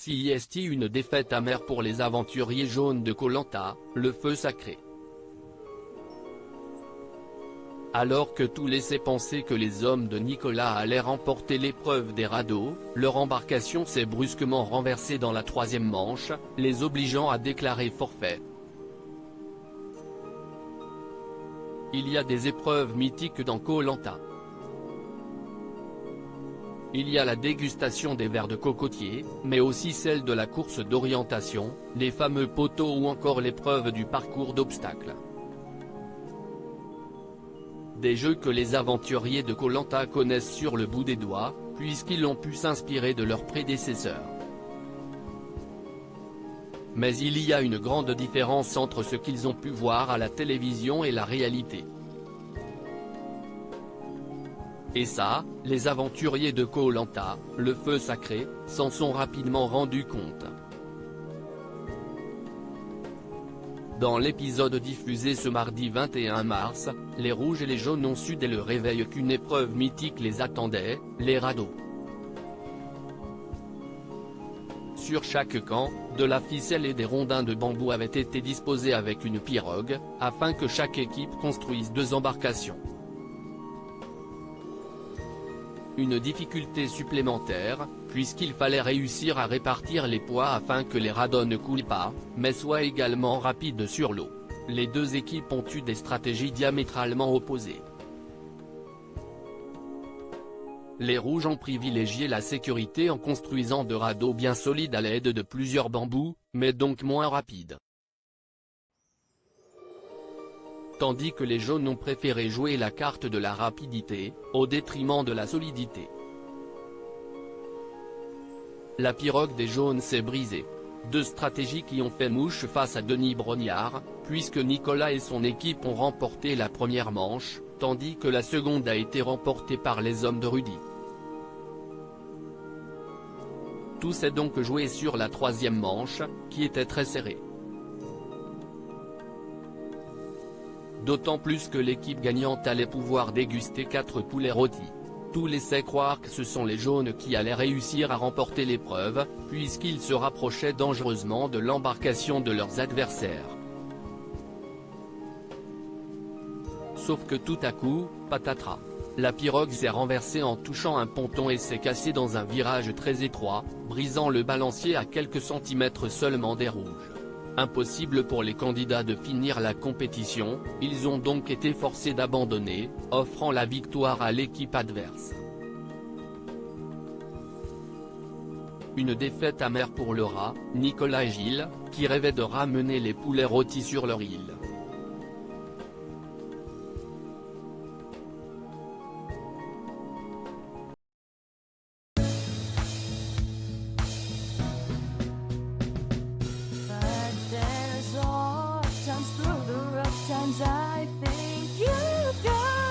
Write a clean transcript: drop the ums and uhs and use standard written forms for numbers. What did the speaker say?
CIST une défaite amère pour les aventuriers jaunes de Koh Lanta, le feu sacré. Alors que tout laissait penser que les hommes de Nicolas allaient remporter l'épreuve des radeaux, leur embarcation s'est brusquement renversée dans la troisième manche, les obligeant à déclarer forfait. Il y a des épreuves mythiques dans Koh Lanta. Il y a la dégustation des verres de cocotier, mais aussi celle de la course d'orientation, les fameux poteaux ou encore l'épreuve du parcours d'obstacles. Des jeux que les aventuriers de Koh Lanta connaissent sur le bout des doigts, puisqu'ils ont pu s'inspirer de leurs prédécesseurs. Mais il y a une grande différence entre ce qu'ils ont pu voir à la télévision et la réalité. Et ça, les aventuriers de Koh Lanta, le feu sacré, s'en sont rapidement rendus compte. Dans l'épisode diffusé ce mardi 21 mars, les rouges et les jaunes ont su dès le réveil qu'une épreuve mythique les attendait, les radeaux. Sur chaque camp, de la ficelle et des rondins de bambou avaient été disposés avec une pirogue, afin que chaque équipe construise 2 embarcations. Une difficulté supplémentaire, puisqu'il fallait réussir à répartir les poids afin que les radeaux ne coulent pas, mais soient également rapides sur l'eau. Les 2 équipes ont eu des stratégies diamétralement opposées. Les rouges ont privilégié la sécurité en construisant de radeaux bien solides à l'aide de plusieurs bambous, mais donc moins rapides. Tandis que les jaunes ont préféré jouer la carte de la rapidité, au détriment de la solidité. La pirogue des jaunes s'est brisée. 2 stratégies qui ont fait mouche face à Denis Brognard, puisque Nicolas et son équipe ont remporté la première manche, tandis que la seconde a été remportée par les hommes de Rudy. Tout s'est donc joué sur la troisième manche, qui était très serrée. D'autant plus que l'équipe gagnante allait pouvoir déguster 4 poulets rôtis. Tout laissait croire que ce sont les jaunes qui allaient réussir à remporter l'épreuve, puisqu'ils se rapprochaient dangereusement de l'embarcation de leurs adversaires. Sauf que tout à coup, patatras. La pirogue s'est renversée en touchant un ponton et s'est cassée dans un virage très étroit, brisant le balancier à quelques centimètres seulement des rouges. Impossible pour les candidats de finir la compétition, ils ont donc été forcés d'abandonner, offrant la victoire à l'équipe adverse. Une défaite amère pour le rat, Nicolas et Gilles, qui rêvaient de ramener les poulets rôtis sur leur île. Sometimes through the rough times I think you got